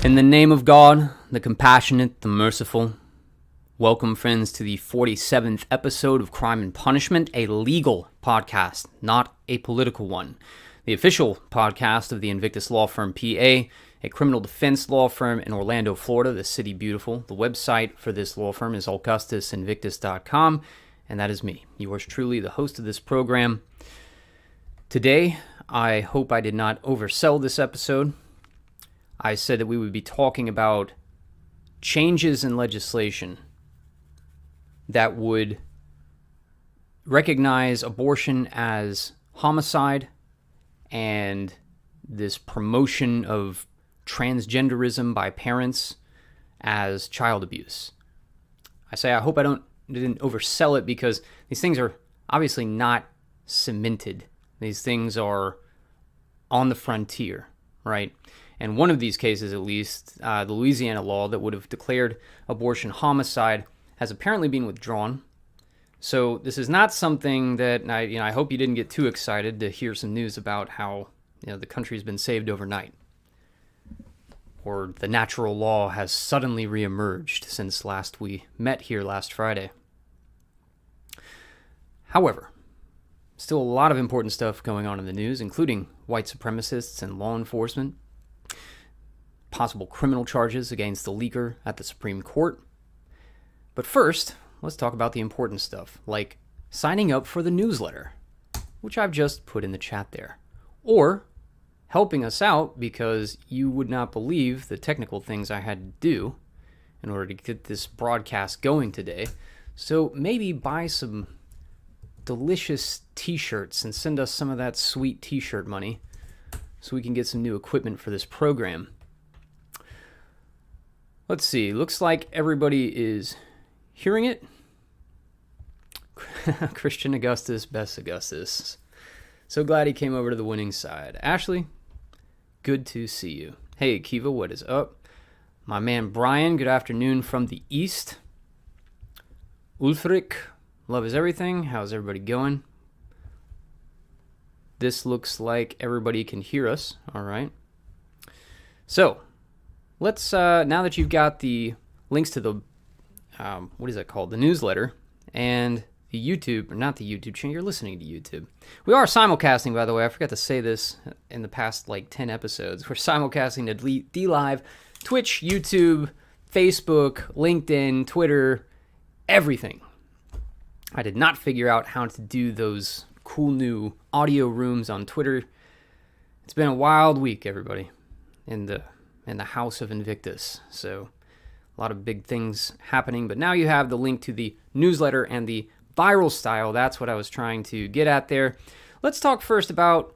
In the name of God, the compassionate, the merciful, welcome, friends, to the 47th episode of Crime and Punishment, a legal podcast, not a political one. The official podcast of the Invictus Law Firm, PA, a criminal defense law firm in Orlando, Florida, the city beautiful. The website for this law firm is augustusinvictus.com, and that is me, yours truly, the host of this program. Today, I hope I did not oversell this episode. I said that we would be talking about changes in legislation that would recognize abortion as homicide and this promotion of transgenderism by parents as child abuse. I say I hope I didn't oversell it because these things are obviously not cemented. These things are on the frontier, right? And one of these cases, at least, the Louisiana law that would have declared abortion homicide has apparently been withdrawn. So this is not something that I hope you didn't get too excited to hear some news about how the country's been saved overnight, or the natural law has suddenly reemerged since last we met here last Friday. However, still a lot of important stuff going on in the news, including white supremacists and law enforcement, possible criminal charges against the leaker at the Supreme Court. But first, let's talk about the important stuff, like signing up for the newsletter, which I've just put in the chat there, or helping us out because you would not believe the technical things I had to do in order to get this broadcast going today. So maybe buy some delicious t-shirts and send us some of that sweet t-shirt money so we can get some new equipment for this program. Let's see. Looks like everybody is hearing it. Christian Augustus, best Augustus. So glad he came over to the winning side. Ashley, good to see you. Hey, Kiva, what is up? My man Brian, good afternoon from the east. Ulfric, love is everything. How's everybody going? This looks like everybody can hear us. All right. So, let's, now that you've got the links to the, what is that called? The newsletter and the YouTube, or not the YouTube channel, you're listening to YouTube. We are simulcasting, by the way. I forgot to say this in the past, 10 episodes. We're simulcasting to DLive, Twitch, YouTube, Facebook, LinkedIn, Twitter, everything. I did not figure out how to do those cool new audio rooms on Twitter. It's been a wild week, everybody, in the house of Invictus. So a lot of big things happening, but now you have the link to the newsletter and the viral style. That's what I was trying to get at there. Let's talk first about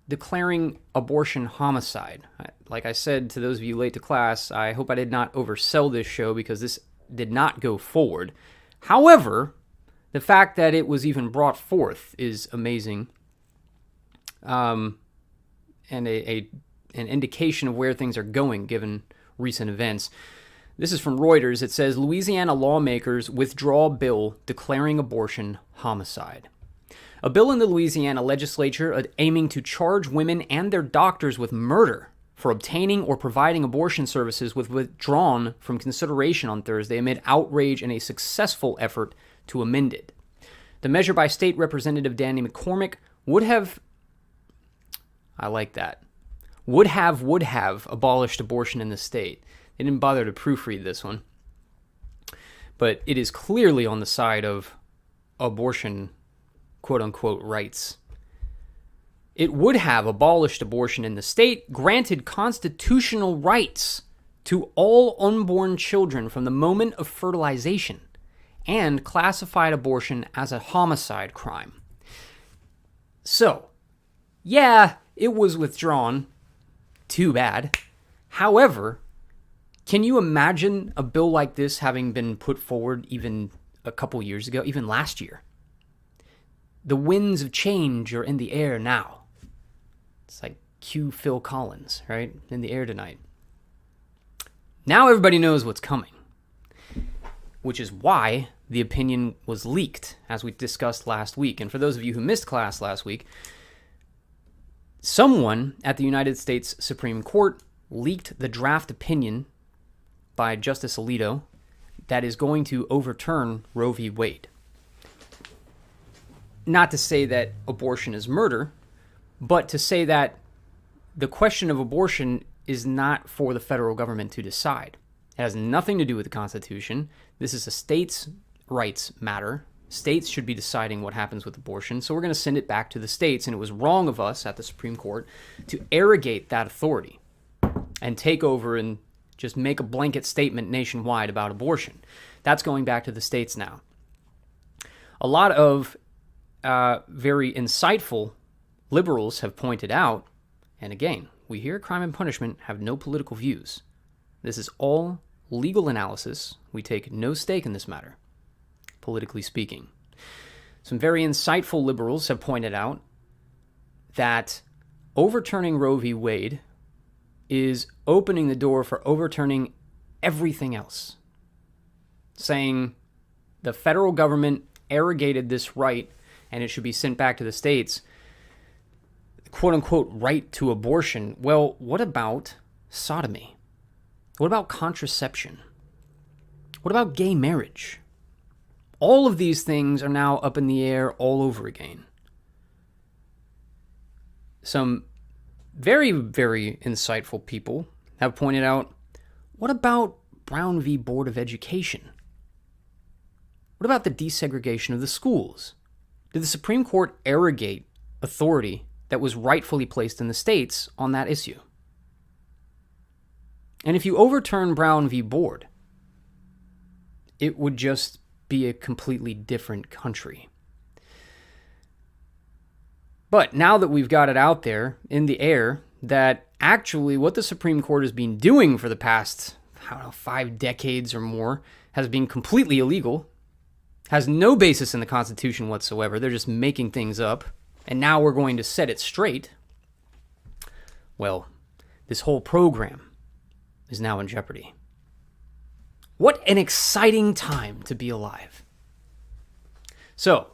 declaring abortion homicide. Like I said to those of you late to class, I hope I did not oversell this show because this did not go forward. However, the fact that it was even brought forth is amazing, and an indication of where things are going given recent events. This is from Reuters. It says, Louisiana lawmakers withdraw bill declaring abortion homicide. A bill in the Louisiana legislature aiming to charge women and their doctors with murder for obtaining or providing abortion services was withdrawn from consideration on Thursday amid outrage and a successful effort to amend it. The measure by State Representative Danny McCormick would have abolished abortion in the state. They didn't bother to proofread this one. But it is clearly on the side of abortion, quote-unquote, rights. It would have abolished abortion in the state, granted constitutional rights to all unborn children from the moment of fertilization, and classified abortion as a homicide crime. So, yeah, it was withdrawn. Too bad. However, can you imagine a bill like this having been put forward even a couple years ago, even last year? The winds of change are in the air now. It's like cue Phil Collins, right? In the air tonight. Now everybody knows what's coming, which is why the opinion was leaked, as we discussed last week. And for those of you who missed class last week, someone at the United States Supreme Court leaked the draft opinion by Justice Alito that is going to overturn Roe v. Wade. Not to say that abortion is murder, but to say that the question of abortion is not for the federal government to decide. It has nothing to do with the Constitution. This is a states' rights matter. States should be deciding what happens with abortion, so we're going to send it back to the states, and it was wrong of us at the Supreme Court to arrogate that authority and take over and just make a blanket statement nationwide about abortion. That's going back to the states now. A lot of very insightful liberals have pointed out, and again, we here at Crime and Punishment have no political views. This is all legal analysis. We take no stake in this matter, politically speaking. Some very insightful liberals have pointed out that overturning Roe v. Wade is opening the door for overturning everything else, saying the federal government arrogated this right and it should be sent back to the states, quote-unquote right to abortion. Well, what about sodomy? What about contraception? What about gay marriage? All of these things are now up in the air all over again. Some very, very insightful people have pointed out, what about Brown v. Board of Education? What about the desegregation of the schools? Did the Supreme Court arrogate authority that was rightfully placed in the states on that issue? And if you overturn Brown v. Board, it would just be a completely different country. But now that we've got it out there in the air that actually what the Supreme Court has been doing for the past, 5 decades or more has been completely illegal, has no basis in the Constitution whatsoever, they're just making things up, and now we're going to set it straight, well, this whole program is now in jeopardy. What an exciting time to be alive. So,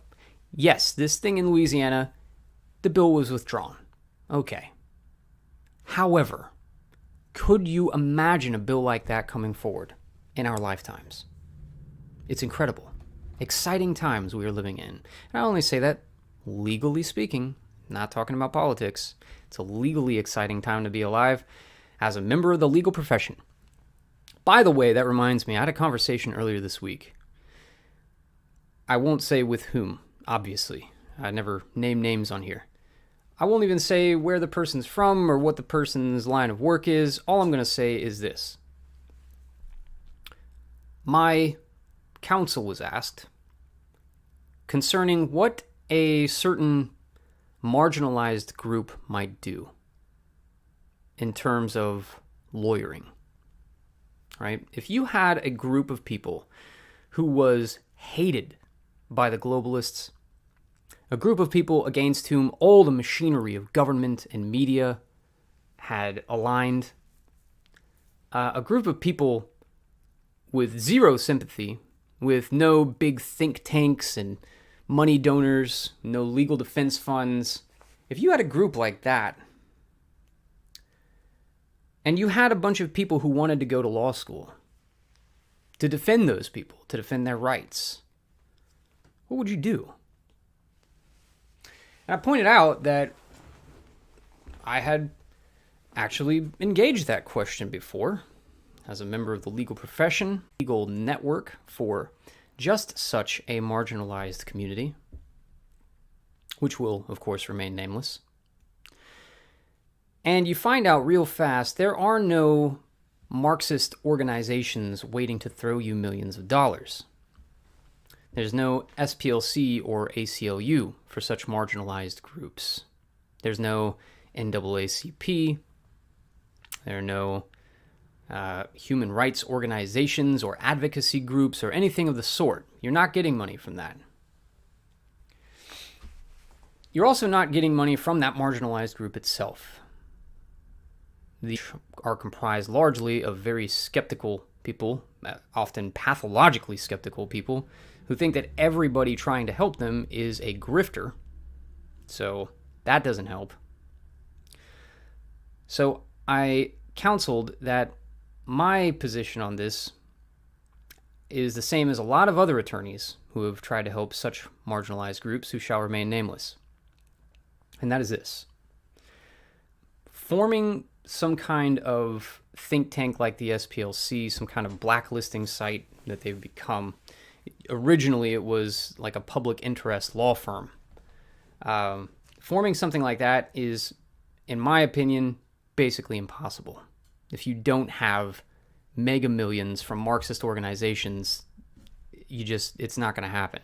yes, this thing in Louisiana, the bill was withdrawn. Okay. However, could you imagine a bill like that coming forward in our lifetimes? It's incredible. Exciting times we are living in. And I only say that legally speaking, not talking about politics. It's a legally exciting time to be alive as a member of the legal profession. By the way, that reminds me, I had a conversation earlier this week. I won't say with whom, obviously. I never name names on here. I won't even say where the person's from or what the person's line of work is. All I'm going to say is this. My counsel was asked concerning what a certain marginalized group might do in terms of lawyering. Right? If you had a group of people who was hated by the globalists, a group of people against whom all the machinery of government and media had aligned, a group of people with zero sympathy, with no big think tanks and money donors, no legal defense funds, if you had a group like that, and you had a bunch of people who wanted to go to law school to defend those people, to defend their rights, what would you do? And I pointed out that I had actually engaged that question before as a member of the legal profession, legal network for just such a marginalized community, which will, of course, remain nameless. And you find out real fast there are no Marxist organizations waiting to throw you millions of dollars. There's no SPLC or ACLU for such marginalized groups. There's no NAACP. There are no human rights organizations or advocacy groups or anything of the sort. You're not getting money from that. You're also not getting money from that marginalized group itself. These are comprised largely of very skeptical people, often pathologically skeptical people, who think that everybody trying to help them is a grifter. So that doesn't help. So I counseled that my position on this is the same as a lot of other attorneys who have tried to help such marginalized groups who shall remain nameless. And that is this. Forming some kind of think tank like the SPLC, some kind of blacklisting site that they've become. Originally, it was like a public interest law firm. Forming something like that is, in my opinion, basically impossible. If you don't have mega millions from Marxist organizations, it's not going to happen.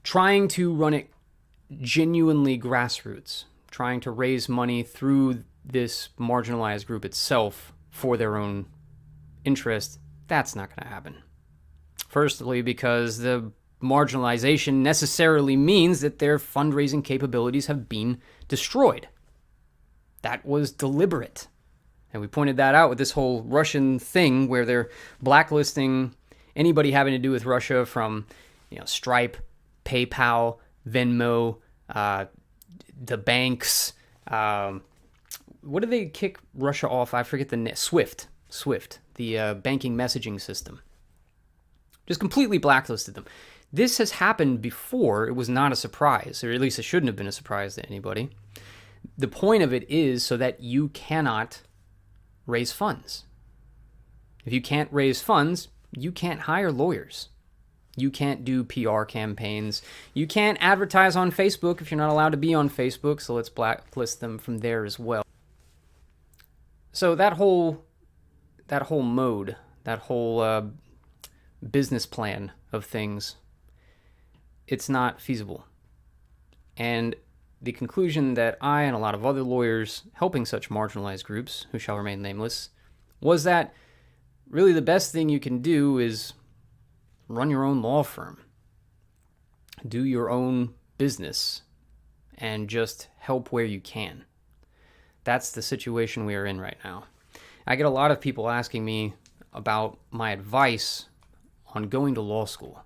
Trying to run it genuinely grassroots, trying to raise money through this marginalized group itself for their own interest, that's not going to happen. Firstly, because the marginalization necessarily means that their fundraising capabilities have been destroyed. That was deliberate. And we pointed that out with this whole Russian thing where they're blacklisting anybody having to do with Russia from, Stripe, PayPal, Venmo, the banks. What did they kick Russia off? I forget the name. Swift, the banking messaging system. Just completely blacklisted them. This has happened before. It was not a surprise, or at least it shouldn't have been a surprise to anybody. The point of it is so that you cannot raise funds. If you can't raise funds, you can't hire lawyers. You can't do PR campaigns. You can't advertise on Facebook if you're not allowed to be on Facebook, so let's blacklist them from there as well. So that whole mode, that whole business plan of things, it's not feasible. And the conclusion that I and a lot of other lawyers helping such marginalized groups, who shall remain nameless, was that really the best thing you can do is run your own law firm, do your own business, and just help where you can. That's the situation we are in right now. I get a lot of people asking me about my advice on going to law school.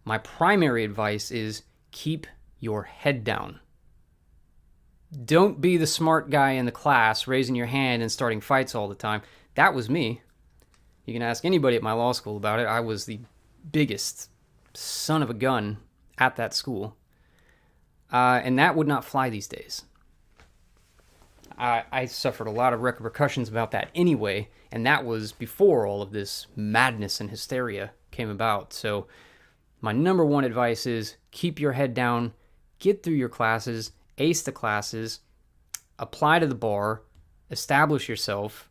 My primary advice is keep your head down. Don't be the smart guy in the class raising your hand and starting fights all the time. That was me. You can ask anybody at my law school about it. I was the biggest son of a gun at that school. And that would not fly these days. I suffered a lot of repercussions about that anyway, and that was before all of this madness and hysteria came about. So my number one advice is keep your head down, get through your classes, ace the classes, apply to the bar, establish yourself,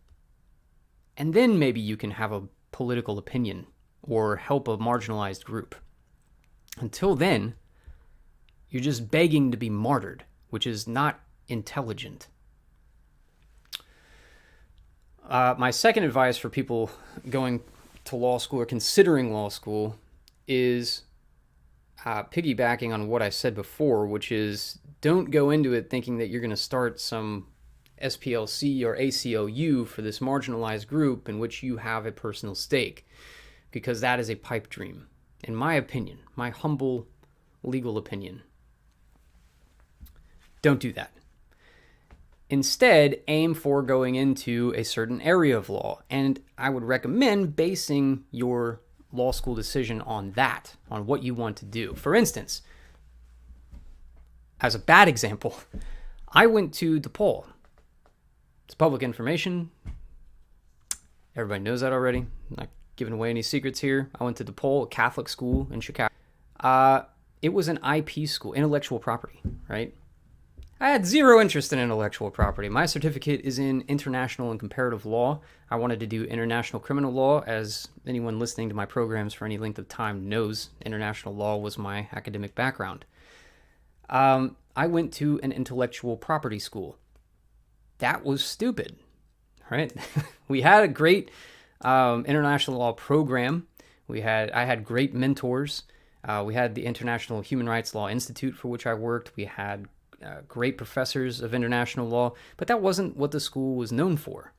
and then maybe you can have a political opinion or help a marginalized group. Until then, you're just begging to be martyred, which is not intelligent. My second advice for people going to law school or considering law school is piggybacking on what I said before, which is don't go into it thinking that you're going to start some SPLC or ACLU for this marginalized group in which you have a personal stake, because that is a pipe dream, in my opinion, my humble legal opinion. Don't do that. Instead, aim for going into a certain area of law, and I would recommend basing your law school decision on that, on what you want to do. For instance, as a bad example, I went to DePaul. It's public information. Everybody knows that already. I'm not giving away any secrets here. I went to DePaul, a Catholic school in Chicago. It was an IP school, intellectual property, right? I had zero interest in intellectual property. My certificate is in international and comparative law. I wanted to do international criminal law. As anyone listening to my programs for any length of time knows, international law was my academic background. I went to an intellectual property school. That was stupid, right? We had a great international law program. I had great mentors. We had the International Human Rights Law Institute, for which I worked. We had great professors of international law, but that wasn't what the school was known for.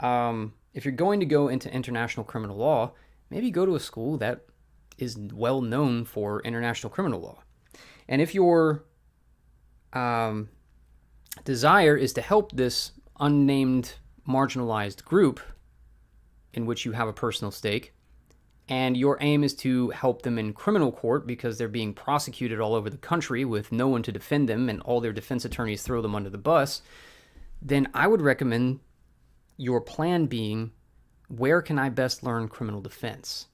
If you're going to go into international criminal law, maybe go to a school that is well known for international criminal law. And if your desire is to help this unnamed marginalized group in which you have a personal stake, and your aim is to help them in criminal court because they're being prosecuted all over the country with no one to defend them and all their defense attorneys throw them under the bus, then I would recommend your plan being, where can I best learn criminal defense?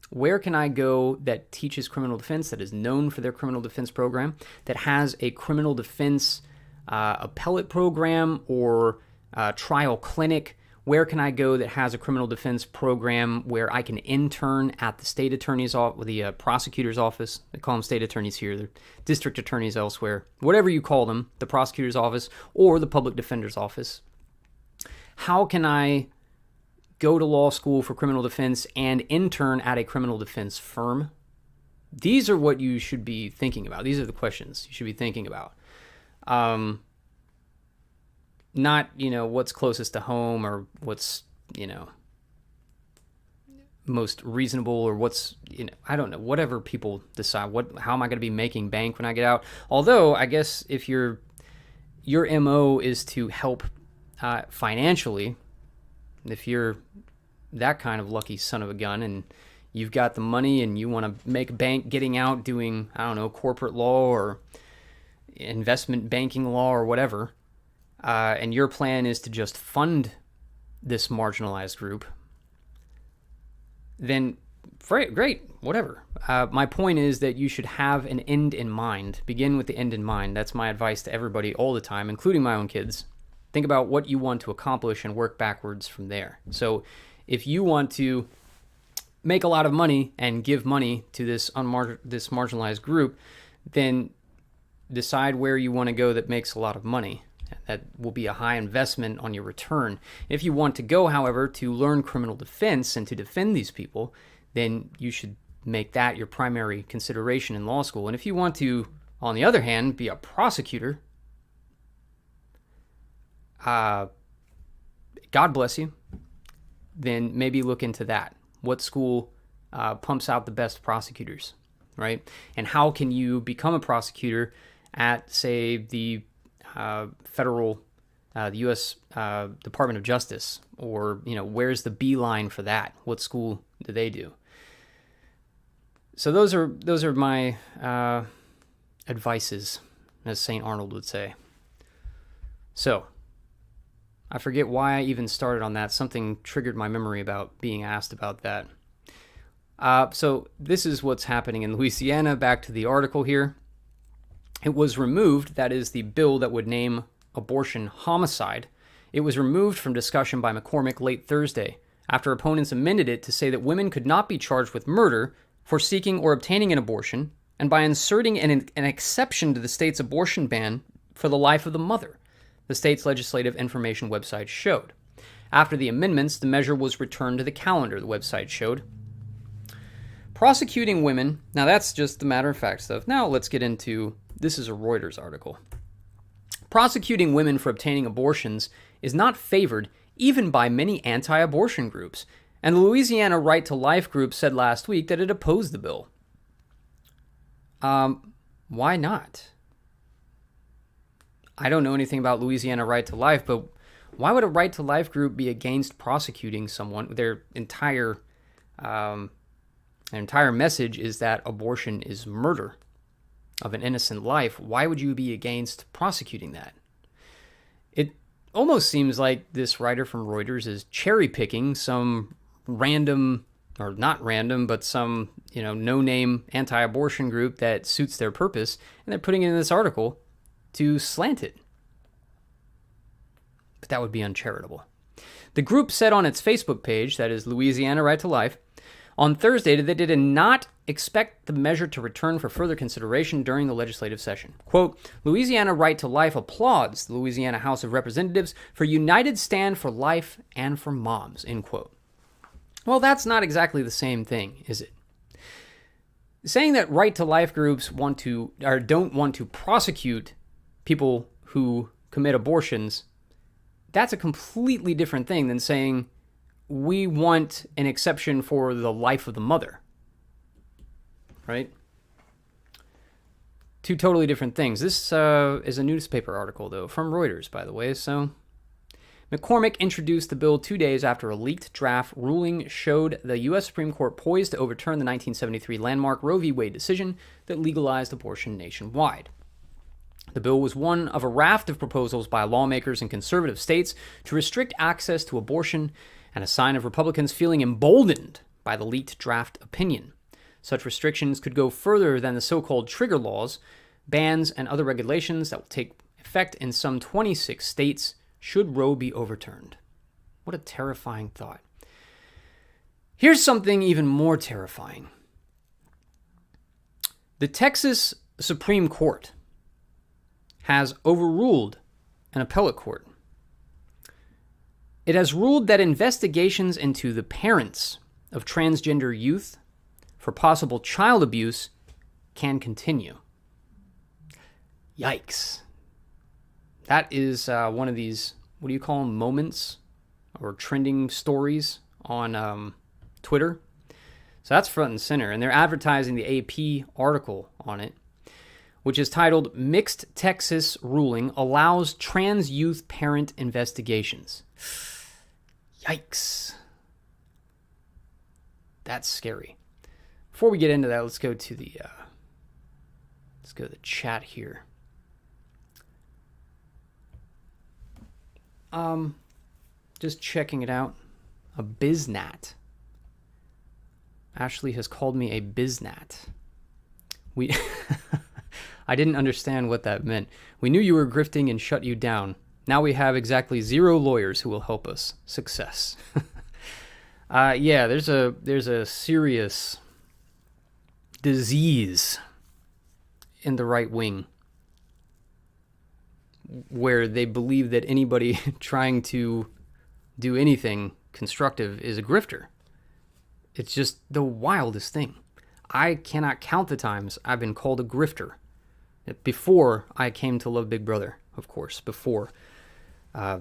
Where can I go that teaches criminal defense, that is known for their criminal defense program, that has a criminal defense appellate program or trial clinic? Where can I go that has a criminal defense program where I can intern at the state attorney's office, the prosecutor's office? They call them state attorneys here. They're district attorneys elsewhere. Whatever you call them, the prosecutor's office or the public defender's office. How can I go to law school for criminal defense and intern at a criminal defense firm? These are what you should be thinking about. These are the questions you should be thinking about. Not, what's closest to home or what's, most reasonable or what's, I don't know, whatever people decide. How am I going to be making bank when I get out? Although, I guess if your MO is to help financially, if you're that kind of lucky son of a gun and you've got the money and you want to make bank getting out doing, I don't know, corporate law or investment banking law or whatever, and your plan is to just fund this marginalized group, then great, whatever. My point is that you should have an end in mind. Begin with the end in mind. That's my advice to everybody all the time, including my own kids. Think about what you want to accomplish and work backwards from there. So if you want to make a lot of money and give money to this marginalized group, then decide where you want to go that makes a lot of money. That will be a high investment on your return. If you want to go, however, to learn criminal defense and to defend these people, then you should make that your primary consideration in law school. And if you want to, on the other hand, be a prosecutor, God bless you, then maybe look into that. What school pumps out the best prosecutors, right? And how can you become a prosecutor at, say, the federal, the U.S. Department of Justice, or, where's the B line for that? What school do they do? So those are my advices, as St. Arnold would say. So I forget why I even started on that. Something triggered my memory about being asked about that. So this is what's happening in Louisiana. Back to the article here. It was removed, that is the bill that would name abortion homicide. It was removed from discussion by McCormick late Thursday after opponents amended it to say that women could not be charged with murder for seeking or obtaining an abortion, and by inserting an exception to the state's abortion ban for the life of the mother, the state's legislative information website showed. After the amendments, the measure was returned to the calendar, the website showed. Prosecuting women, now that's just the matter-of-fact stuff. Now let's get into, this is a Reuters article. Prosecuting women for obtaining abortions is not favored even by many anti-abortion groups, and the Louisiana Right to Life group said last week that it opposed the bill. Why not? I don't know anything about Louisiana Right to Life, but why would a Right to Life group be against prosecuting someone? Their entire message is that abortion is murder of an innocent life. Why would you be against prosecuting that? It almost seems like this writer from Reuters is cherry-picking some random, or not random, but some, no-name anti-abortion group that suits their purpose, and they're putting it in this article to slant it. But that would be uncharitable. The group said on its Facebook page, that is Louisiana Right to Life, on Thursday that they did not expect the measure to return for further consideration during the legislative session. Quote, Louisiana Right to Life applauds the Louisiana House of Representatives for united stand for life and for moms, end quote. Well, that's not exactly the same thing, is it? Saying that Right to Life groups want to, or don't want to prosecute people who commit abortions, that's a completely different thing than saying we want an exception for the life of the mother, right? Two totally different things. This is a newspaper article, though, from Reuters, by the way. So, McCormick introduced the bill 2 days after a leaked draft ruling showed the U.S. Supreme Court poised to overturn the 1973 landmark Roe v. Wade decision that legalized abortion nationwide. The bill was one of a raft of proposals by lawmakers in conservative states to restrict access to abortion, and a sign of Republicans feeling emboldened by the leaked draft opinion. Such restrictions could go further than the so-called trigger laws, bans, and other regulations that will take effect in some 26 states should Roe be overturned. What a terrifying thought. Here's something even more terrifying. The Texas Supreme Court has overruled an appellate court. It has ruled that investigations into the parents of transgender youth for possible child abuse can continue. Yikes. That is one of these, what do you call them, moments or trending stories on Twitter. So that's front and center. And they're advertising the AP article on it, which is titled, Mixed Texas Ruling Allows Trans Youth Parent Investigations. Yikes. That's scary. Before we get into that, let's go to the chat here. Just checking it out. A biznat. Ashley has called me a biznat. I didn't understand what that meant. We knew you were grifting and shut you down. Now we have exactly 0 lawyers who will help us. Success. Yeah, there's a serious disease in the right wing where they believe that anybody trying to do anything constructive is a grifter. It's just the wildest thing. I cannot count the times I've been called a grifter. Before I came to love Big Brother, of course, before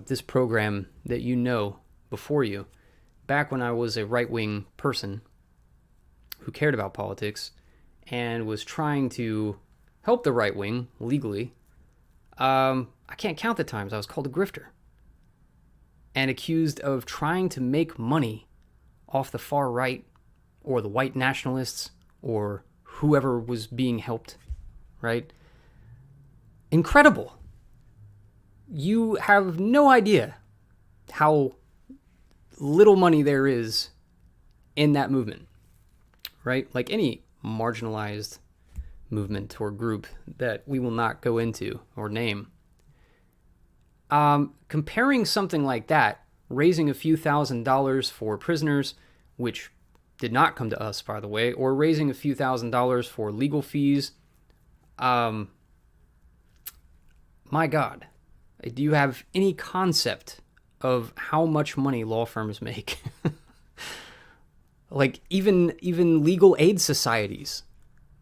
this program that you know before you, back when I was a right-wing person who cared about politics and was trying to help the right wing legally, I can't count the times I was called a grifter and accused of trying to make money off the far right or the white nationalists or whoever was being helped, right? Incredible. You have no idea how little money there is in that movement, right? Like any marginalized movement or group that we will not go into or name. Comparing something like that, raising a few $1,000s for prisoners, which did not come to us, by the way, or raising a few $1,000s for legal fees. My God, do you have any concept of how much money law firms make? Like even legal aid societies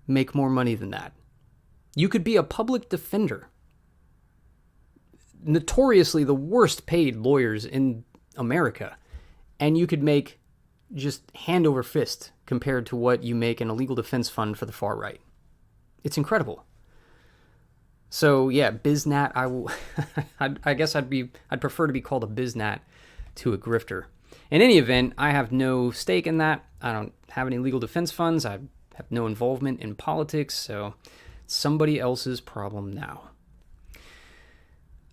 make more money than that. You could be a public defender. Notoriously the worst paid lawyers in America. And you could make just hand over fist compared to what you make in a legal defense fund for the far right. It's incredible. So yeah, biznat, I guess I'd prefer to be called a biznat to a grifter. In any event, I have no stake in that. I don't have any legal defense funds. I have no involvement in politics, so it's somebody else's problem now.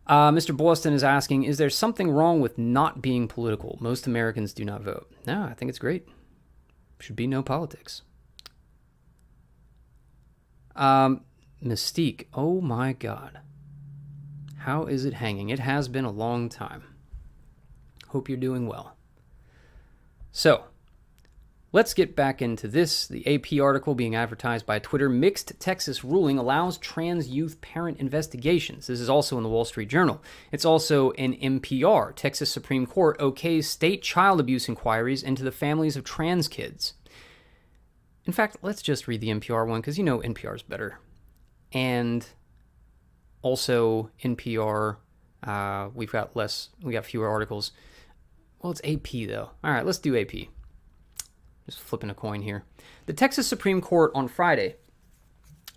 Mr. Boston is asking, is there something wrong with not being political? Most Americans do not vote. No, I think it's great. Should be no politics. Mystique, oh my God. How is it hanging? It has been a long time. Hope you're doing well. So, let's get back into this. The AP article being advertised by Twitter, Mixed Texas Ruling Allows Trans Youth Parent Investigations. This is also in the Wall Street Journal. It's also in NPR. Texas Supreme Court okays state child abuse inquiries into the families of trans kids. In fact, let's just read the NPR one because you know NPR is better. And also NPR, we got fewer articles. Well, it's AP though. All right, let's do AP. Just flipping a coin here. The Texas Supreme Court on Friday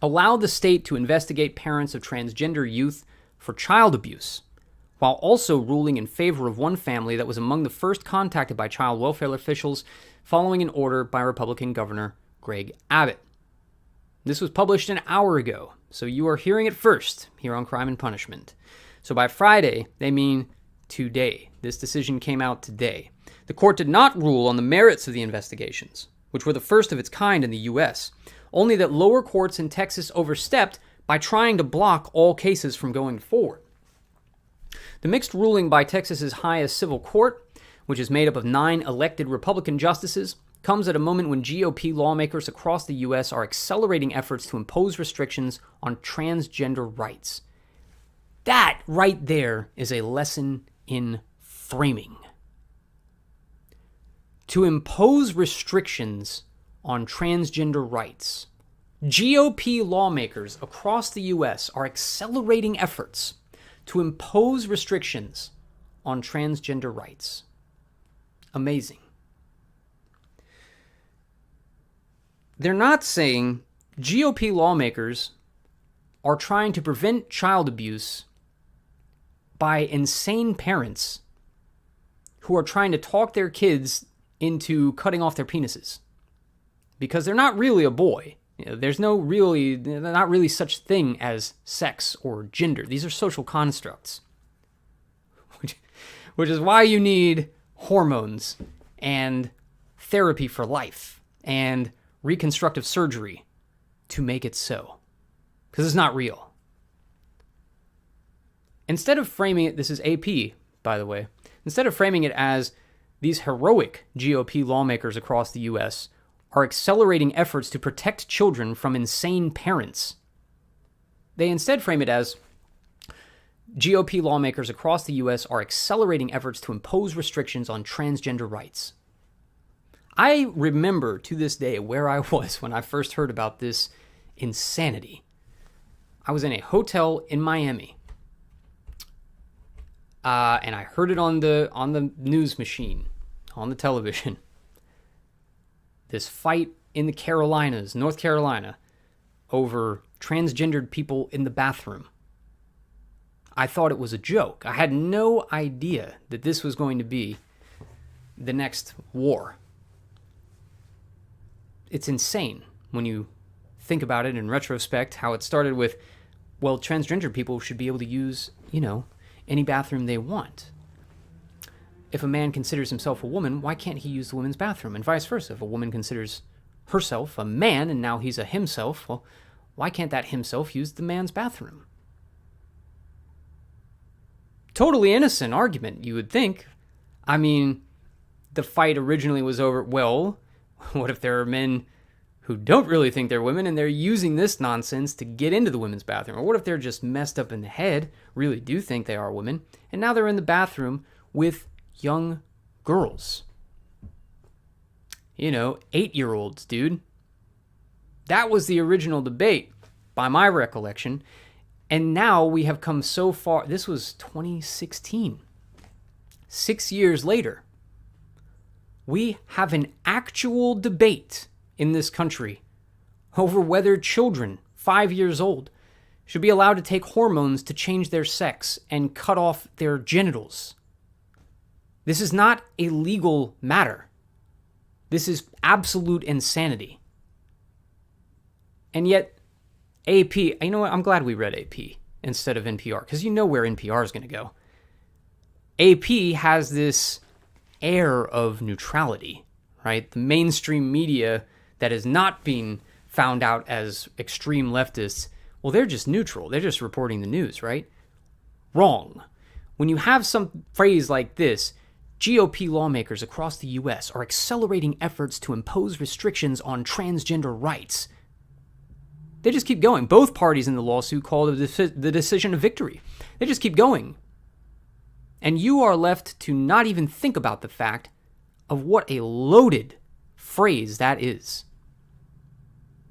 allowed the state to investigate parents of transgender youth for child abuse, while also ruling in favor of one family that was among the first contacted by child welfare officials following an order by Republican Governor Greg Abbott. This was published an hour ago, so you are hearing it first here on Crime and Punishment. So by Friday, they mean today. This decision came out today. The court did not rule on the merits of the investigations, which were the first of its kind in the U.S., only that lower courts in Texas overstepped by trying to block all cases from going forward. The mixed ruling by Texas's highest civil court, which is made up of 9 elected Republican justices, comes at a moment when GOP lawmakers across the U.S. are accelerating efforts to impose restrictions on transgender rights. That right there is a lesson in framing. To impose restrictions on transgender rights, GOP lawmakers across the U.S. are accelerating efforts to impose restrictions on transgender rights. Amazing. They're not saying GOP lawmakers are trying to prevent child abuse by insane parents who are trying to talk their kids into cutting off their penises. Because they're not really a boy. There's not really such thing as sex or gender. These are social constructs. Which is why you need hormones and therapy for life and reconstructive surgery to make it so. Because it's not real. Instead of framing it, this is AP, by the way, instead of framing it as these heroic GOP lawmakers across the U.S. are accelerating efforts to protect children from insane parents, they instead frame it as GOP lawmakers across the U.S. are accelerating efforts to impose restrictions on transgender rights. I remember to this day where I was when I first heard about this insanity. I was in a hotel in Miami, and I heard it on the news machine, on the television. This fight in the Carolinas, North Carolina, over transgendered people in the bathroom. I thought it was a joke. I had no idea that this was going to be the next war. It's insane when you think about it in retrospect, how it started with, well, transgender people should be able to use, any bathroom they want. If a man considers himself a woman, why can't he use the women's bathroom? And vice versa. If a woman considers herself a man and now he's a himself, well, why can't that himself use the man's bathroom? Totally innocent argument, you would think. I mean, the fight originally was over, well, what if there are men who don't really think they're women and they're using this nonsense to get into the women's bathroom? Or what if they're just messed up in the head, really do think they are women, and now they're in the bathroom with young girls? 8-year-olds, dude. That was the original debate, by my recollection. And now we have come so far. This was 2016. 6 years later, we have an actual debate in this country over whether children 5 years old should be allowed to take hormones to change their sex and cut off their genitals. This is not a legal matter. This is absolute insanity. And yet, AP, you know what? I'm glad we read AP instead of NPR, because you know where NPR is going to go. AP has this air of neutrality, right? The mainstream media that is not being found out as extreme leftists, well, they're just neutral. They're just reporting the news, right? Wrong. When you have some phrase like this, GOP lawmakers across the U.S. are accelerating efforts to impose restrictions on transgender rights. They just keep going. Both parties in the lawsuit call the decision a victory. They just keep going. And you are left to not even think about the fact of what a loaded phrase that is.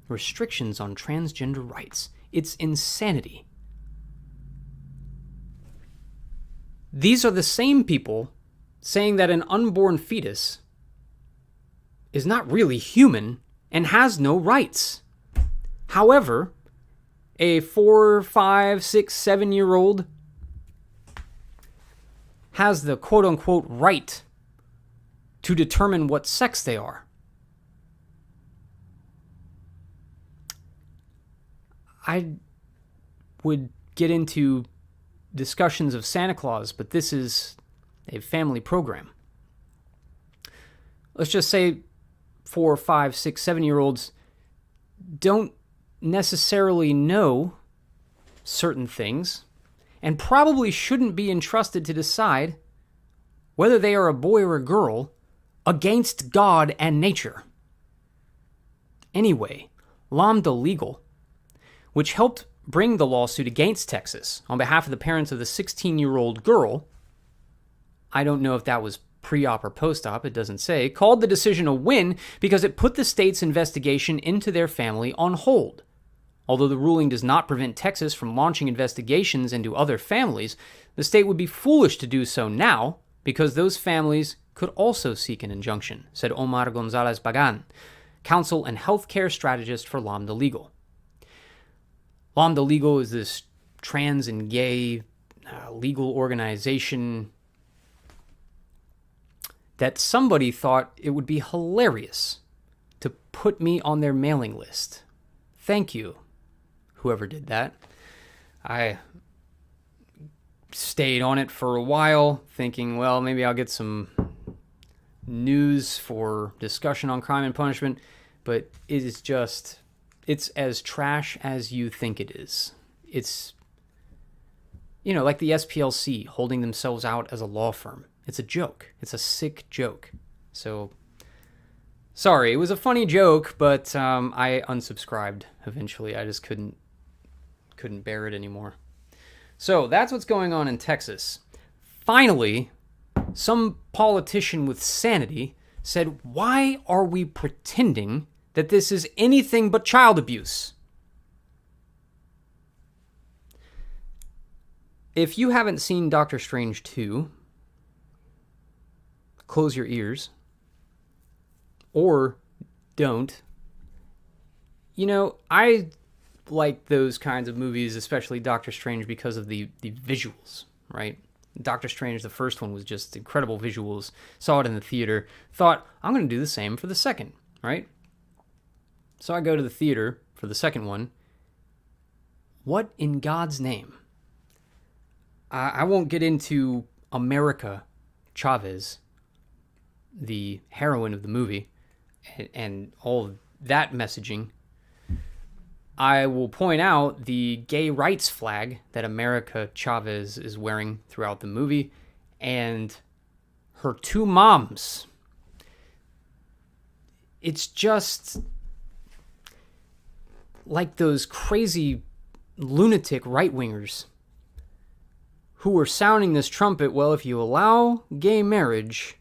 Restrictions on transgender rights. It's insanity. These are the same people saying that an unborn fetus is not really human and has no rights. However, a 4, 5, 6, 7-year-old has the quote-unquote right to determine what sex they are. I would get into discussions of Santa Claus, but this is a family program. Let's just say 4, 5, 6, 7-year-olds don't necessarily know certain things and probably shouldn't be entrusted to decide whether they are a boy or a girl against God and nature. Anyway, Lambda Legal, which helped bring the lawsuit against Texas on behalf of the parents of the 16-year-old girl, I don't know if that was pre-op or post-op, it doesn't say, called the decision a win because it put the state's investigation into their family on hold. Although the ruling does not prevent Texas from launching investigations into other families, the state would be foolish to do so now because those families could also seek an injunction, said Omar Gonzalez Bagan, counsel and healthcare strategist for Lambda Legal. Lambda Legal is this trans and gay legal organization that somebody thought it would be hilarious to put me on their mailing list. Thank you, whoever did that. I stayed on it for a while, thinking, well, maybe I'll get some news for discussion on crime and punishment, but it is just, it's as trash as you think it is. It's, like the SPLC holding themselves out as a law firm. It's a joke. It's a sick joke. So, sorry, it was a funny joke, but I unsubscribed eventually. I just couldn't bear it anymore. So, that's what's going on in Texas. Finally, some politician with sanity said, why are we pretending that this is anything but child abuse? If you haven't seen Doctor Strange 2, close your ears, or don't. I like those kinds of movies, especially Doctor Strange, because of the visuals, right? Doctor Strange, the first one, was just incredible visuals. Saw it in the theater. Thought, I'm going to do the same for the second, right? So I go to the theater for the second one. What in God's name? I won't get into America Chavez, the heroine of the movie, and all of that messaging. I will point out the gay rights flag that America Chavez is wearing throughout the movie, and her two moms. It's just like those crazy lunatic right-wingers who were sounding this trumpet, well, if you allow gay marriage,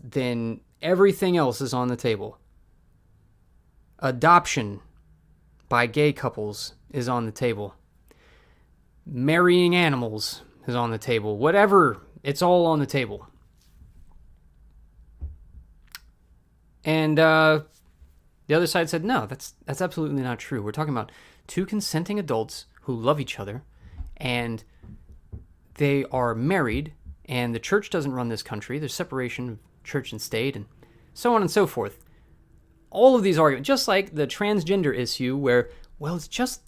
then everything else is on the table. Adoption by gay couples is on the table. Marrying animals is on the table. Whatever, it's all on the table. And the other side said, no, that's absolutely not true. We're talking about two consenting adults who love each other, and they are married, and the church doesn't run this country. There's separation of church and state, and so on and so forth. All of these arguments, just like the transgender issue where, well, it's just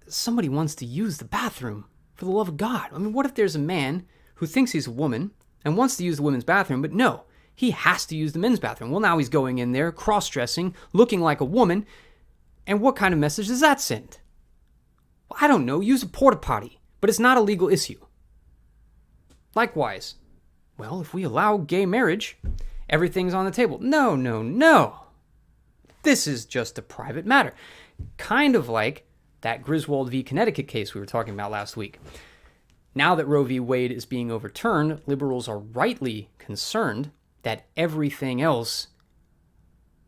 somebody wants to use the bathroom, for the love of God. I mean, what if there's a man who thinks he's a woman and wants to use the women's bathroom, but no, he has to use the men's bathroom. Well, now he's going in there, cross-dressing, looking like a woman, and what kind of message does that send? Well, I don't know, use a porta potty, but it's not a legal issue. Likewise, well, if we allow gay marriage, everything's on the table. No, no, no. This is just a private matter. Kind of like that Griswold v. Connecticut case we were talking about last week. Now that Roe v. Wade is being overturned, liberals are rightly concerned that everything else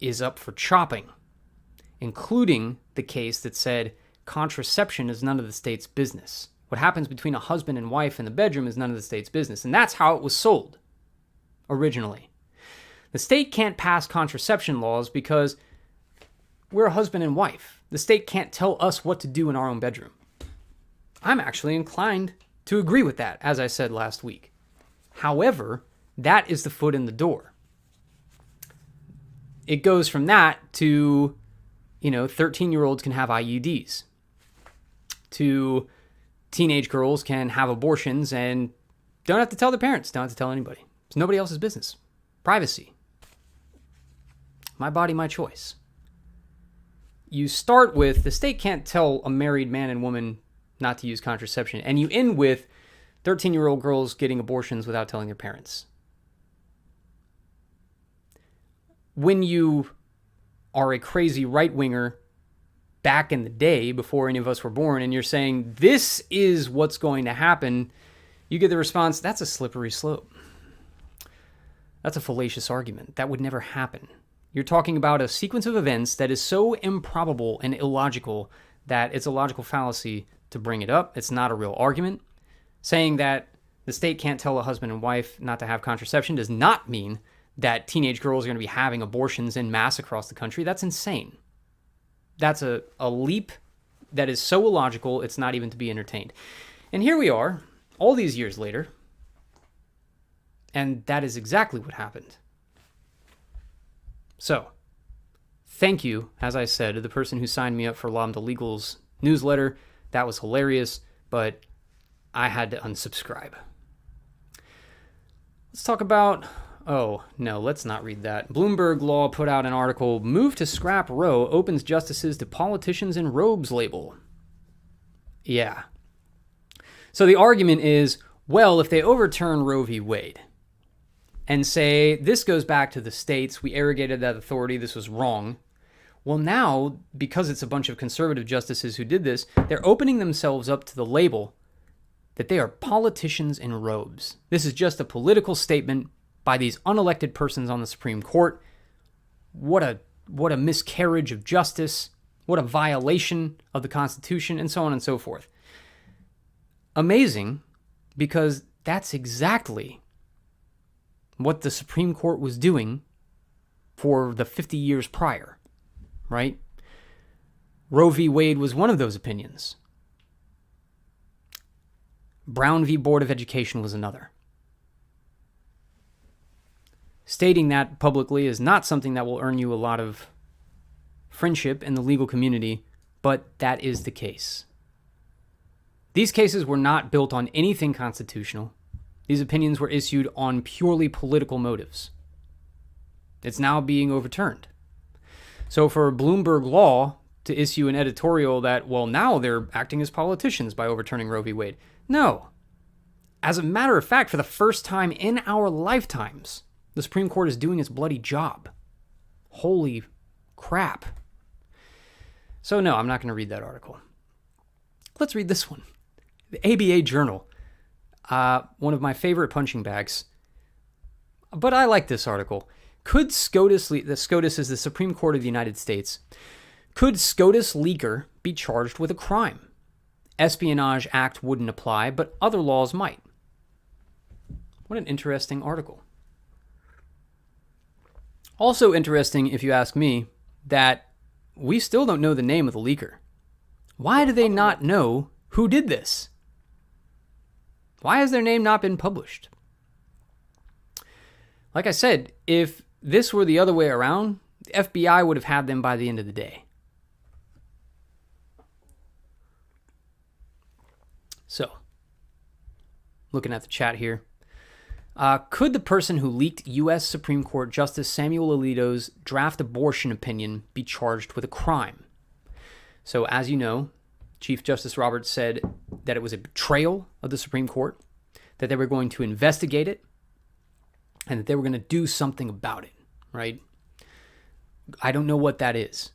is up for chopping, including the case that said contraception is none of the state's business. What happens between a husband and wife in the bedroom is none of the state's business. And that's how it was sold originally. The state can't pass contraception laws because we're a husband and wife. the state can't tell us what to do in our own bedroom. I'm actually inclined to agree with that, as I said last week. However, that is the foot in the door. It goes from that to, 13-year-olds can have IUDs, to teenage girls can have abortions and don't have to tell their parents, don't have to tell anybody. It's nobody else's business. Privacy. My body, my choice. You start with the state can't tell a married man and woman not to use contraception, and you end with 13-year-old girls getting abortions without telling their parents. When you are a crazy right-winger back in the day, before any of us were born, and you're saying, this is what's going to happen, you get the response, that's a slippery slope. That's a fallacious argument. That would never happen. You're talking about a sequence of events that is so improbable and illogical that it's a logical fallacy to bring it up. It's not a real argument. Saying that the state can't tell a husband and wife not to have contraception does not mean that teenage girls are going to be having abortions en masse across the country. That's insane. That's a leap that is so illogical, it's not even to be entertained. And here we are, all these years later, and that is exactly what happened. So, thank you, as I said, to the person who signed me up for Lambda Legal's newsletter. That was hilarious, but I had to unsubscribe. Let's talk about... Oh, no, let's not read that. Bloomberg Law put out an article, Move to Scrap Roe Opens Justices to Politicians in Robes Label. Yeah. So the argument is, well, if they overturn Roe v. Wade and say, this goes back to the states, we arrogated that authority, this was wrong. Well, now, because it's a bunch of conservative justices who did this, they're opening themselves up to the label that they are politicians in robes. This is just a political statement by these unelected persons on the Supreme Court. What a miscarriage of justice. What a violation of the Constitution, and so on and so forth. Amazing, because that's exactly what the Supreme Court was doing for the 50 years prior, right? Roe v. Wade was one of those opinions. Brown v. Board of Education was another. Stating that publicly is not something that will earn you a lot of friendship in the legal community, but that is the case. These cases were not built on anything constitutional. These opinions were issued on purely political motives. It's now being overturned. So for Bloomberg Law to issue an editorial that, well, now they're acting as politicians by overturning Roe v. Wade. No. As a matter of fact, for the first time in our lifetimes, the Supreme Court is doing its bloody job. Holy crap. So no, I'm not going to read that article. Let's read this one. The ABA Journal. One of my favorite punching bags. But I like this article. Could SCOTUS, the SCOTUS is the Supreme Court of the United States, could SCOTUS leaker be charged with a crime? Espionage Act wouldn't apply, but other laws might. What an interesting article. Also interesting, if you ask me, that we still don't know the name of the leaker. Why do they not know who did this? Why has their name not been published? Like I said, if this were the other way around, the FBI would have had them by the end of the day. So, looking at the chat here. Could the person who leaked U.S. Supreme Court Justice Samuel Alito's draft abortion opinion be charged with a crime? So, as you know, Chief Justice Roberts said that it was a betrayal of the Supreme Court, that they were going to investigate it, and that they were going to do something about it, right? I don't know what that is.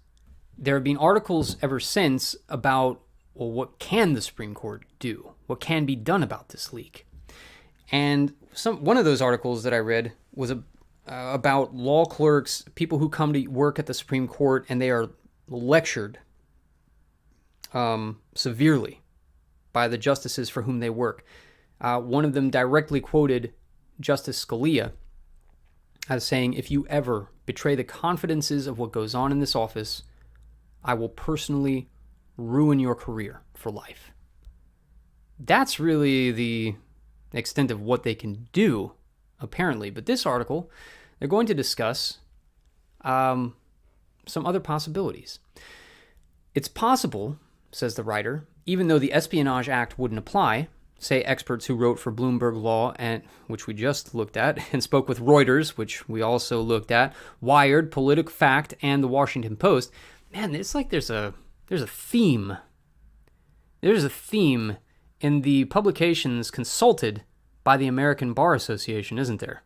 There have been articles ever since about, well, what can the Supreme Court do? What can be done about this leak? And one of those articles that I read was about law clerks, people who come to work at the Supreme Court, and they are lectured severely by the justices for whom they work. One of them directly quoted Justice Scalia as saying, if you ever betray the confidences of what goes on in this office, I will personally ruin your career for life. That's really the extent of what they can do, apparently. But this article, they're going to discuss some other possibilities. It's possible, says the writer, even though the Espionage Act wouldn't apply, say experts who wrote for Bloomberg Law, and which we just looked at, and spoke with Reuters, which we also looked at, Wired, PolitiFact, and the Washington Post. Man, it's like there's a theme. There's a theme in the publications consulted by the American Bar Association, isn't there?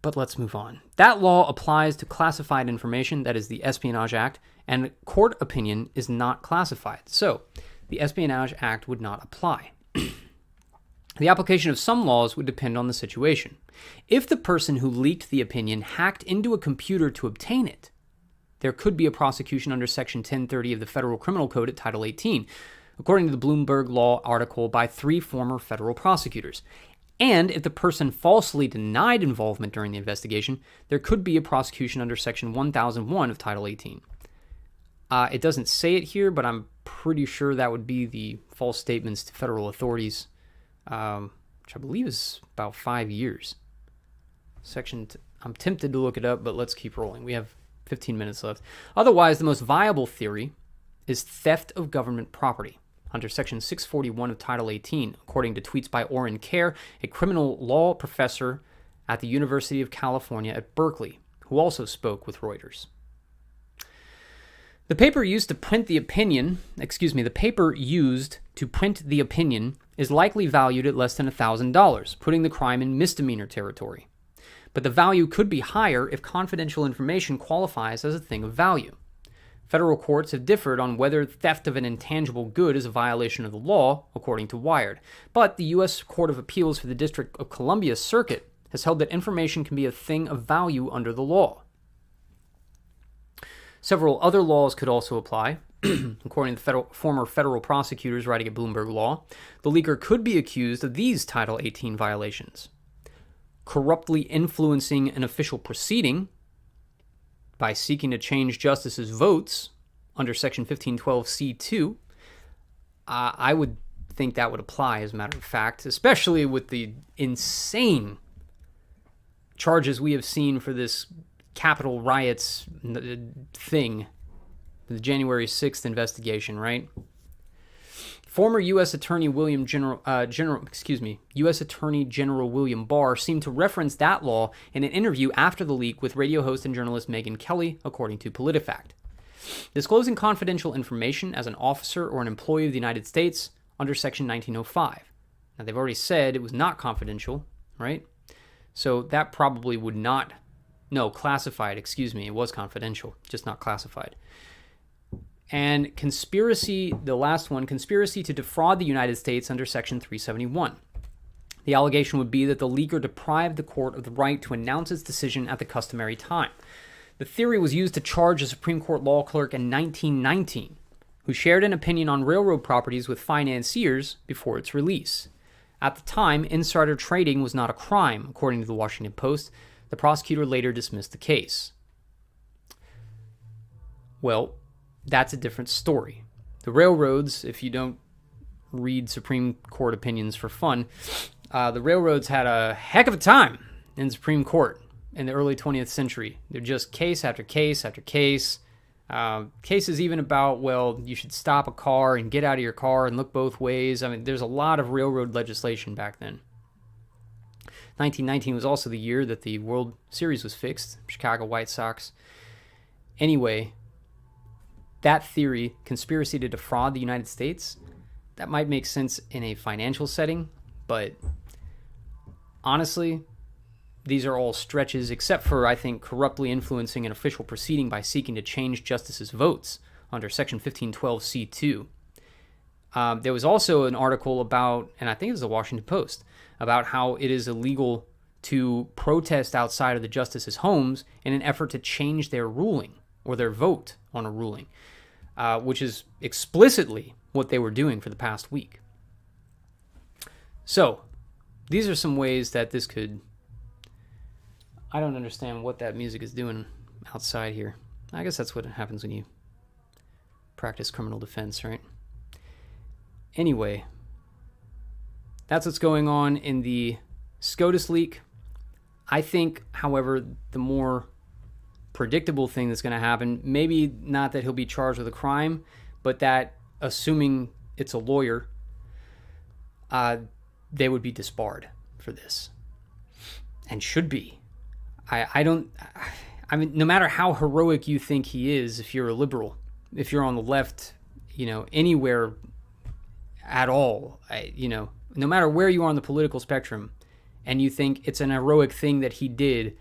But let's move on. That law applies to classified information, that is the Espionage Act, and court opinion is not classified. So, the Espionage Act would not apply. The application of some laws would depend on the situation. If the person who leaked the opinion hacked into a computer to obtain it, there could be a prosecution under Section 1030 of the Federal Criminal Code at Title 18, according to the Bloomberg Law article by 3 former federal prosecutors. And if the person falsely denied involvement during the investigation, there could be a prosecution under Section 1001 of Title 18. It doesn't say it here, but I'm pretty sure that would be the false statements to federal authorities, which I believe is about 5 years. I'm tempted to look it up, but let's keep rolling. We have 15 minutes left. Otherwise, the most viable theory is theft of government property under Section 641 of Title 18, according to tweets by Orrin Kerr, a criminal law professor at the University of California at Berkeley, who also spoke with Reuters. The paper used to print the opinion is likely valued at less than $1,000, putting the crime in misdemeanor territory. But the value could be higher if confidential information qualifies as a thing of value. Federal courts have differed on whether theft of an intangible good is a violation of the law, according to Wired. But the U.S. Court of Appeals for the District of Columbia Circuit has held that information can be a thing of value under the law. Several other laws could also apply. According to former federal prosecutors writing at Bloomberg Law, the leaker could be accused of these Title 18 violations: corruptly influencing an official proceeding by seeking to change justices' votes under Section 1512c2. I would think that would apply, as a matter of fact, especially with the insane charges we have seen for this Capitol riots thing, the January 6th investigation, right? Former U.S. Attorney U.S. Attorney General William Barr seemed to reference that law in an interview after the leak with radio host and journalist Megyn Kelly, according to PolitiFact. Disclosing confidential information as an officer or an employee of the United States under Section 1905. Now, they've already said it was not confidential, right? So that probably would not... No, classified, it was confidential, just not classified. And conspiracy, the last one, conspiracy to defraud the United States under Section 371. The allegation would be that the leaker deprived the court of the right to announce its decision at the customary time. The theory was used to charge a Supreme Court law clerk in 1919, who shared an opinion on railroad properties with financiers before its release. At the time, insider trading was not a crime, according to the Washington Post. The prosecutor later dismissed the case. Well, that's a different story. The railroads, if you don't read Supreme Court opinions for fun, the railroads had a heck of a time in Supreme Court in the early 20th century. They're just case after case after case. Cases even about, well, you should stop a car and get out of your car and look both ways. I mean, there's a lot of railroad legislation back then. 1919 was also the year that the World Series was fixed, Chicago White Sox. Anyway, that theory, conspiracy to defraud the United States, that might make sense in a financial setting, but honestly, these are all stretches, except for, I think, corruptly influencing an official proceeding by seeking to change justices' votes under Section 1512c2. There was also an article about, and I think it was the Washington Post, about how it is illegal to protest outside of the justices' homes in an effort to change their ruling or their vote on a ruling, which is explicitly what they were doing for the past week. So, these are some ways that this could... I don't understand what that music is doing outside here. I guess that's what happens when you practice criminal defense, right? Anyway, that's what's going on in the SCOTUS leak. I think, however, the more predictable thing that's going to happen, maybe not that he'll be charged with a crime, but that, assuming it's a lawyer, they would be disbarred for this. And should be. I mean, no matter how heroic you think he is, if you're a liberal, if you're on the left, anywhere at all, no matter where you are on the political spectrum, and you think it's an heroic thing that he did,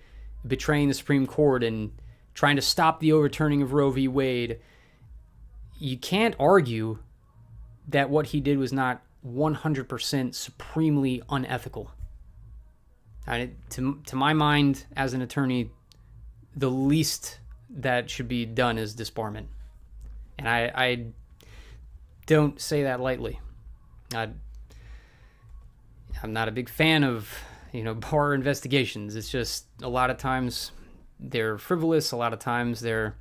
betraying the Supreme Court and trying to stop the overturning of Roe v. Wade, you can't argue that what he did was not 100% supremely unethical. To my mind, as an attorney, the least that should be done is disbarment. And I don't say that lightly. I'm not a big fan of, bar investigations. It's just a lot of times they're frivolous. A lot of times they're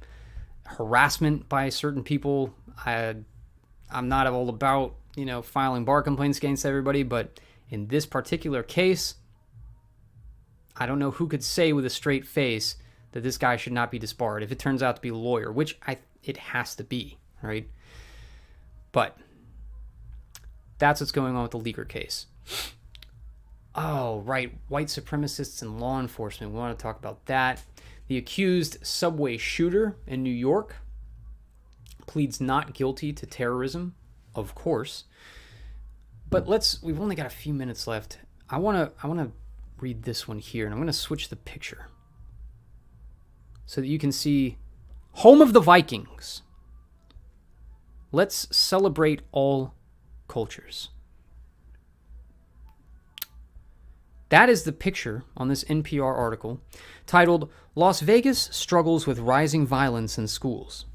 harassment by certain people. I'm not all about, filing bar complaints against everybody, but in this particular case, I don't know who could say with a straight face that this guy should not be disbarred if it turns out to be a lawyer, which it has to be, right? But that's what's going on with the Leaker case. Oh, right. White supremacists and law enforcement. We want to talk about that. The accused subway shooter in New York pleads not guilty to terrorism, of course. But we've only got a few minutes left. I want to read this one here, and I'm going to switch the picture so that you can see home of the Vikings. Let's celebrate all cultures. That is the picture on this NPR article titled, Las Vegas Struggles with Rising Violence in Schools.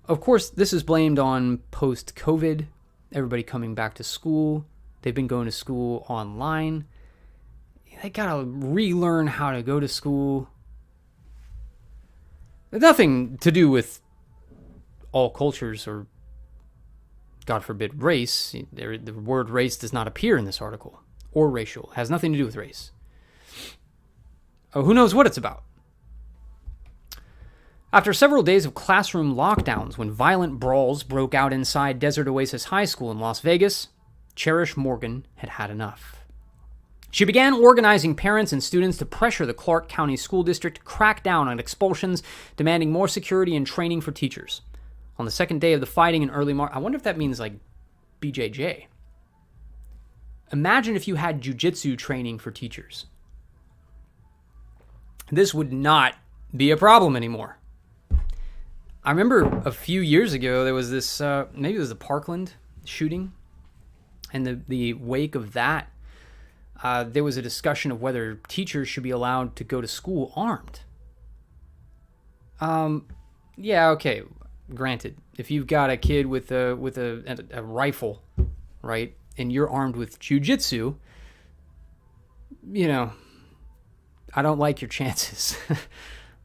Of course, this is blamed on post-COVID, everybody coming back to school. They've been going to school online. They gotta relearn how to go to school. Nothing to do with all cultures or, God forbid, race. The word race does not appear in this article. Or racial. It has nothing to do with race. Oh, who knows what it's about? After several days of classroom lockdowns when violent brawls broke out inside Desert Oasis High School in Las Vegas, Cherish Morgan had had enough. She began organizing parents and students to pressure the Clark County School District to crack down on expulsions, demanding more security and training for teachers. On the second day of the fighting in early March, I wonder if that means like BJJ. Imagine if you had jiu-jitsu training for teachers. This would not be a problem anymore. I remember a few years ago, there was this, maybe it was the Parkland shooting. And the wake of that, there was a discussion of whether teachers should be allowed to go to school armed. Yeah, okay, granted. If you've got a kid with a rifle, right, and you're armed with jiu-jitsu, I don't like your chances.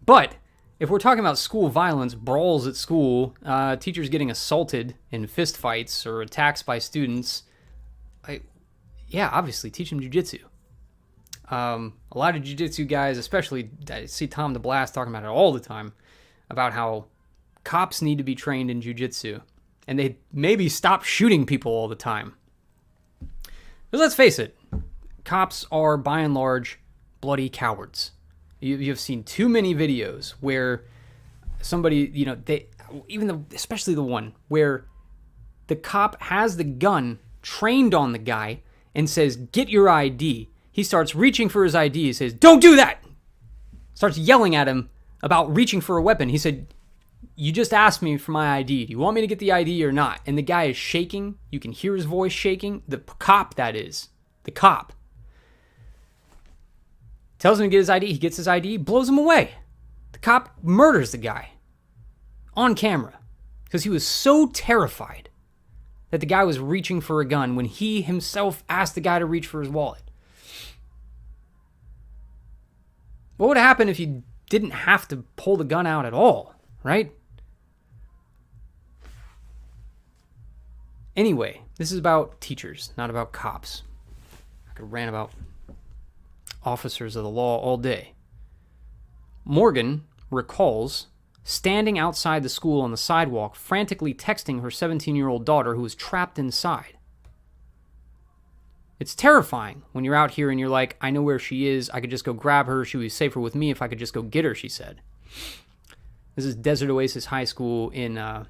But if we're talking about school violence, brawls at school, teachers getting assaulted in fistfights or attacks by students, obviously teach them jiu-jitsu. A lot of jiu-jitsu guys, especially, I see Tom DeBlast talking about it all the time, about how cops need to be trained in jiu-jitsu, and they maybe stop shooting people all the time. But let's face it, cops are, by and large, bloody cowards. You've seen too many videos where somebody, especially the one where the cop has the gun trained on the guy and says, "Get your ID." He starts reaching for his ID. He says, "Don't do that." Starts yelling at him about reaching for a weapon. He said, "You just asked me for my ID. Do you want me to get the ID or not?" And the guy is shaking. You can hear his voice shaking. The cop, that is. The cop. Tells him to get his ID. He gets his ID, blows him away. The cop murders the guy on camera because he was so terrified that the guy was reaching for a gun when he himself asked the guy to reach for his wallet. What would happen if you didn't have to pull the gun out at all, right? Anyway, this is about teachers, not about cops. I could rant about officers of the law all day. Morgan recalls standing outside the school on the sidewalk, frantically texting her 17-year-old daughter who was trapped inside. It's terrifying when you're out here and you're like, I know where she is. I could just go grab her. She would be safer with me if I could just go get her, she said. This is Desert Oasis High School in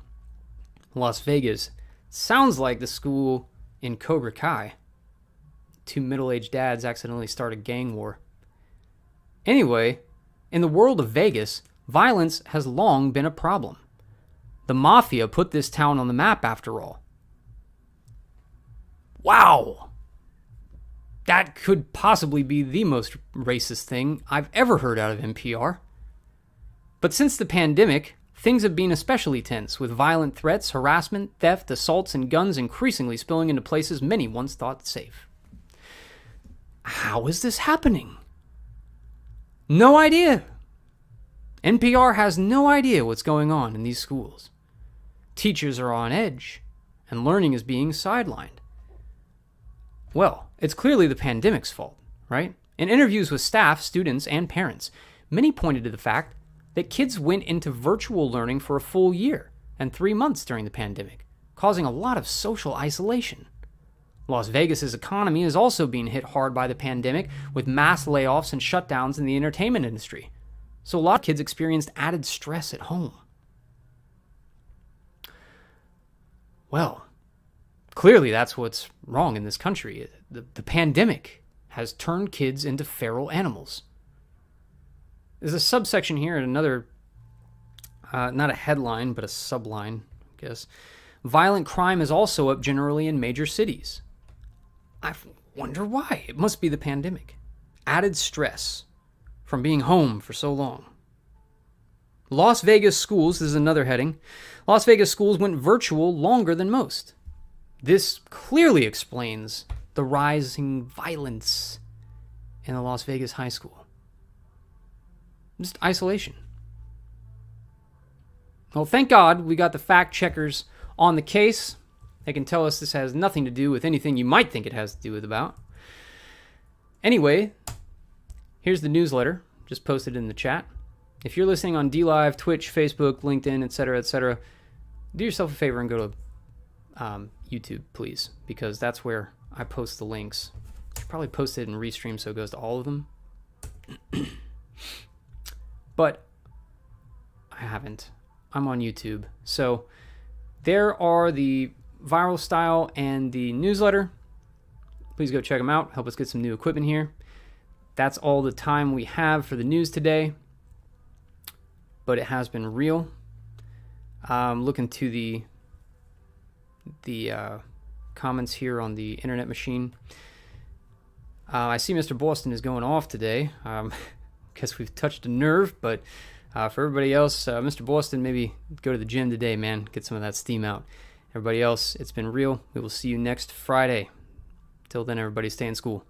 Las Vegas. Sounds like the school in Cobra Kai. Two middle-aged dads accidentally start a gang war. Anyway, in the world of Vegas, violence has long been a problem. The mafia put this town on the map, after all. Wow! That could possibly be the most racist thing I've ever heard out of NPR. But since the pandemic, things have been especially tense, with violent threats, harassment, theft, assaults, and guns increasingly spilling into places many once thought safe. How is this happening? No idea. NPR has no idea what's going on in these schools. Teachers are on edge, and learning is being sidelined. Well, it's clearly the pandemic's fault, right? In interviews with staff, students, and parents, many pointed to the fact that kids went into virtual learning for a full year and 3 months during the pandemic, causing a lot of social isolation. Las Vegas's economy is also being hit hard by the pandemic, with mass layoffs and shutdowns in the entertainment industry. So a lot of kids experienced added stress at home. Well, clearly that's what's wrong in this country. The pandemic has turned kids into feral animals. There's a subsection here in another, not a headline, but a subline, I guess. Violent crime is also up generally in major cities. I wonder why. It must be the pandemic. Added stress from being home for so long. Las Vegas schools, this is another heading. Las Vegas schools went virtual longer than most. This clearly explains the rising violence in the Las Vegas high school. Just isolation. Well, thank God we got the fact checkers on the case. They can tell us this has nothing to do with anything you might think it has to do with about. Anyway, here's the newsletter, just posted in the chat. If you're listening on DLive, Twitch, Facebook, LinkedIn, etc., do yourself a favor and go to YouTube, please, because that's where I post the links. I should probably post it in Restream so it goes to all of them. But I haven't. I'm on YouTube. So there are the viral style and the newsletter. Please go check them out. Help us get some new equipment here. That's all the time we have for the news today. But it has been real. Looking to the comments here on the internet machine. I see Mr. Boston is going off today. Guess we've touched a nerve, but for everybody else, Mr. Boston, maybe go to the gym today, man. Get some of that steam out. Everybody else, it's been real. We will see you next Friday. Till then, everybody stay in school.